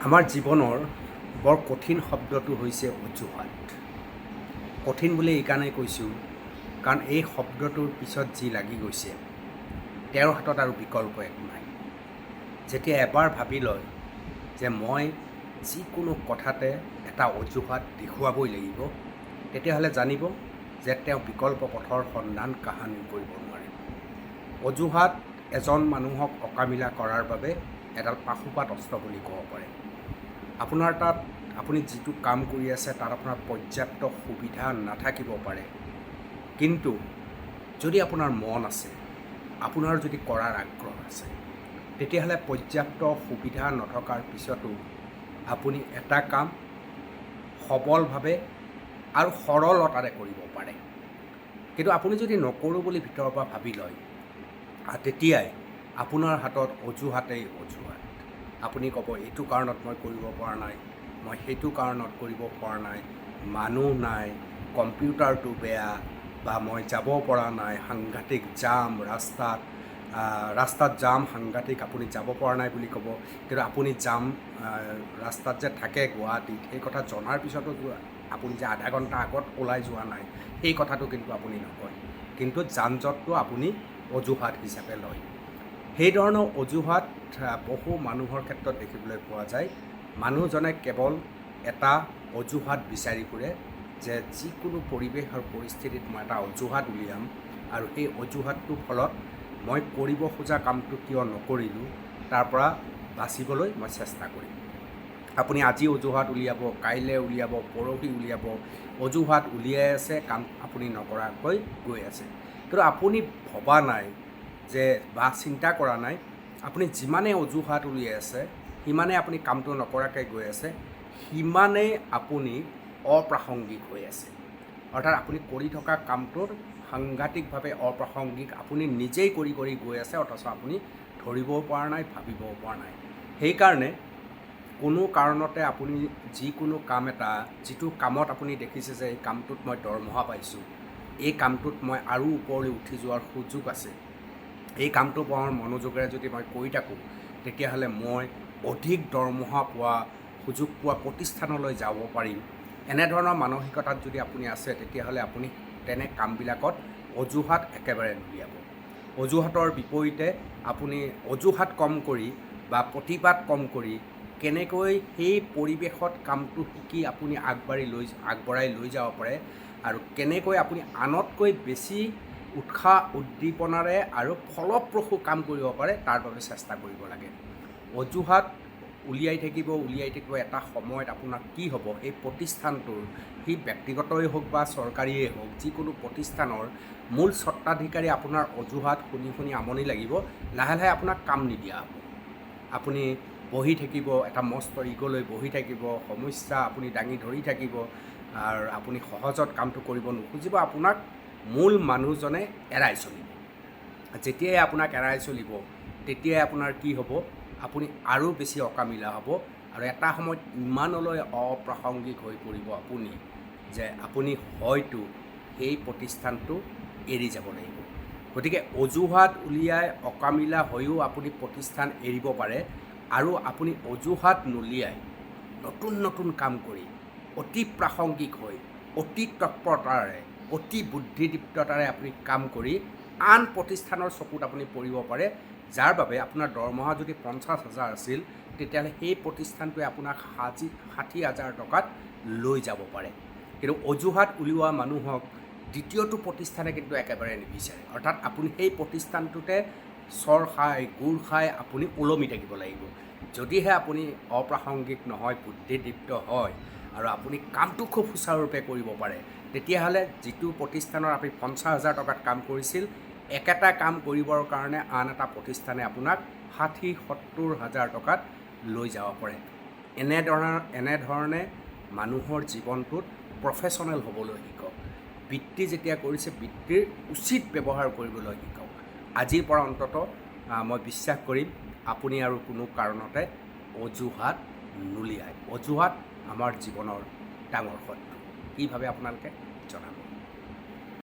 আমাৰ জীৱনৰ বৰ কঠিন শব্দটো হৈছে অজুহাত। কঠিন বুলি এইকাৰণেই কৈছোঁ কাৰণ এই শব্দটোৰ পিছত যি লাগি গৈছে তেওঁৰ হাতত আৰু বিকল্প একো নাই। যেতিয়া এবাৰ ভাবি লয় যে মই যিকোনো কথাতে এটা অজুহাত দেখুৱাবই লাগিব, তেতিয়াহ'লে জানিব যে তেওঁ বিকল্প পথৰ সন্ধান কাহানিও কৰিব নোৱাৰে। অজুহাত এজন মানুহক অকামিলা কৰাৰ বাবে এডাল পাশুপাত অস্ত্ৰ বুলি ক'ব পাৰে। আপোনাৰ তাত আপুনি যিটো কাম কৰি আছে তাত আপোনাৰ পৰ্যাপ্ত সুবিধা নাথাকিব পাৰে, কিন্তু যদি আপোনাৰ মন আছে, আপোনাৰ যদি কৰাৰ আগ্ৰহ আছে, তেতিয়াহ'লে পৰ্যাপ্ত সুবিধা নথকাৰ পিছতো আপুনি এটা কাম সবলভাৱে আৰু সৰলতাৰে কৰিব পাৰে। কিন্তু আপুনি যদি নকৰোঁ বুলি ভিতৰৰ পৰা ভাবি লয়, তেতিয়াই আপোনাৰ হাতত অজুহাতেই অজুহাত। আপুনি ক'ব এইটো কাৰণত মই কৰিব পৰা নাই, মই সেইটো কাৰণত কৰিব পৰা নাই, মানুহ নাই, কম্পিউটাৰটো বেয়া, বা মই যাব পৰা নাই, সাংঘাতিক জাম ৰাস্তাত জাম সাংঘাতিক, আপুনি যাব পৰা নাই বুলি ক'ব। কিন্তু আপুনি জাম ৰাস্তাত যে থাকে গুৱাহাটীত, সেই কথা জনাৰ পিছতো আপুনি যে আধা ঘণ্টা আগত ওলাই যোৱা নাই, সেই কথাটো কিন্তু আপুনি নকয়, কিন্তু যান জঁটটো আপুনি অজুহাত হিচাপে লয়। সেই ধৰণৰ অজুহাত বহু মানুহৰ ক্ষেত্ৰত দেখিবলৈ পোৱা যায়। মানুহজনে কেৱল এটা অজুহাত বিচাৰি ফুৰে যে যিকোনো পৰিৱেশ আৰু পৰিস্থিতিত মই এটা অজুহাত উলিয়াম, আৰু সেই অজুহাতটোৰ ফলত মই কৰিব খোজা কামটো কিয় নকৰিলোঁ তাৰ পৰা বাচিবলৈ মই চেষ্টা কৰিম। আপুনি আজি অজুহাত উলিয়াব, কাইলৈ উলিয়াব, পৰহি উলিয়াব, অজুহাত উলিয়াই আছে, কাম আপুনি নকৰাকৈ গৈ আছে। কিন্তু আপুনি ভবা নাই যে বা চিন্তা কৰা নাই, আপুনি যিমানেই অজুহাত উলিয়াই আছে, সিমানেই আপুনি কামটো নকৰাকৈ গৈ আছে, সিমানেই আপুনি অপ্ৰাসংগিক হৈ আছে। অৰ্থাৎ আপুনি কৰি থকা কামটোৰ সাংঘাতিকভাৱে অপ্ৰাসংগিক, আপুনি নিজেই কৰি গৈ আছে, অথচ আপুনি ধৰিবও পৰা নাই, ভাবিবও পৰা নাই। সেইকাৰণে কোনো কাৰণতে আপুনি যিকোনো কাম এটা, যিটো কামত আপুনি দেখিছে যে এই কামটোত মই দৰমহা পাইছোঁ, এই কামটোত মই আৰু ওপৰলৈ উঠি যোৱাৰ সুযোগ আছে, এই কামটো বৰ মনোযোগেৰে যদি মই কৰি থাকোঁ, তেতিয়াহ'লে মই অধিক দৰমহা পোৱা, সুযোগ পোৱা প্ৰতিষ্ঠানলৈ যাব পাৰিম। এনেধৰণৰ মানসিকতাত যদি আপুনি আছে, তেতিয়াহ'লে আপুনি তেনে কামবিলাকত অজুহাত একেবাৰে নুলিয়াব। অজুহাতৰ বিপৰীতে আপুনি অজুহাত কম কৰি বা প্ৰতিবাদ কম কৰি কেনেকৈ সেই পৰিৱেশত কামটো শিকি আপুনি আগবঢ়াই লৈ যাব পাৰে, আৰু কেনেকৈ আপুনি আনতকৈ বেছি উৎসাহ উদ্দীপনাৰে আৰু ফলপ্ৰসূ কাম কৰিব পাৰে, তাৰ বাবে চেষ্টা কৰিব লাগে। অজুহাত উলিয়াই থাকিব, এটা সময়ত আপোনাৰ কি হ'ব, এই প্ৰতিষ্ঠানটোৰ, সি ব্যক্তিগতই হওক বা চৰকাৰীয়ে হওক, যিকোনো প্ৰতিষ্ঠানৰ মূল স্বত্বাধিকাৰী আপোনাৰ অজুহাত শুনি আমনি লাগিব, লাহে লাহে আপোনাক কাম নিদিয়া হ'ব। আপুনি বহি থাকিব, এটা মস্ত ইগলৈ বহি থাকিব, সমস্যা আপুনি দাঙি ধৰি থাকিব, আৰু আপুনি সহজত কামটো কৰিব নোখোজিব, আপোনাক মূল মানুহজনে এৰাই চলিব। যেতিয়াই আপোনাক এৰাই চলিব, তেতিয়াই আপোনাৰ কি হ'ব, আপুনি আৰু বেছি অকামিলা হ'ব, আৰু এটা সময়ত ইমানলৈ অপ্ৰাসংগিক হৈ পৰিব আপুনি, যে আপুনি হয়তো সেই প্ৰতিষ্ঠানটো এৰি যাব লাগিব। গতিকে অজুহাত উলিয়াই অকামিলা হৈও আপুনি প্ৰতিষ্ঠান এৰিব পাৰে, আৰু আপুনি অজুহাত নুলিয়াই নতুন নতুন কাম কৰি অতি প্ৰাসংগিক হৈ, অতি তৎপৰতাৰে, অতি বুদ্ধিদীপ্ততাৰে আপুনি কাম কৰি আন প্ৰতিষ্ঠানৰ চকুত আপুনি পৰিব পাৰে, যাৰ বাবে আপোনাৰ দৰমহা যদি 50,000 আছিল, তেতিয়াহ'লে সেই প্ৰতিষ্ঠানটোৱে আপোনাক 60,000 টকাত লৈ যাব পাৰে। কিন্তু অজুহাত উলিওৱা মানুহক দ্বিতীয়টো প্ৰতিষ্ঠানে কিন্তু একেবাৰে নিবিচাৰে। অৰ্থাৎ আপুনি সেই প্ৰতিষ্ঠানটোতে চৰ খাই, গুৰ খাই আপুনি ওলমি থাকিব লাগিব। যদিহে আপুনি অপ্ৰাসংগিক নহয়, বুদ্ধিদীপ্ত হয়, আৰু আপুনি কামটো খুব সুচাৰুৰূপে কৰিব পাৰে, তেতিয়াহ'লে যিটো প্ৰতিষ্ঠানৰ আপুনি 50,000 টকাত কাম কৰিছিল, একেটা কাম কৰিবৰ কাৰণে আন এটা প্ৰতিষ্ঠানে আপোনাক 60,000-70,000 টকাত লৈ যাব পাৰে। এনেধৰণে মানুহৰ জীৱনটোত প্ৰফেশ্যনেল হ'বলৈ শিকক। বৃত্তি যেতিয়া কৰিছে, বৃত্তিৰ উচিত ব্যৱহাৰ কৰিবলৈ শিকক। আজিৰ পৰা অন্ততঃ মই বিশ্বাস কৰিম আপুনি আৰু কোনো কাৰণতে অজুহাত নুলিয়ায়। অজুহাত আমাৰ জীৱনৰ ডাঙৰ শত্ৰু। কি ভাবে আপোনালোকে জনাব।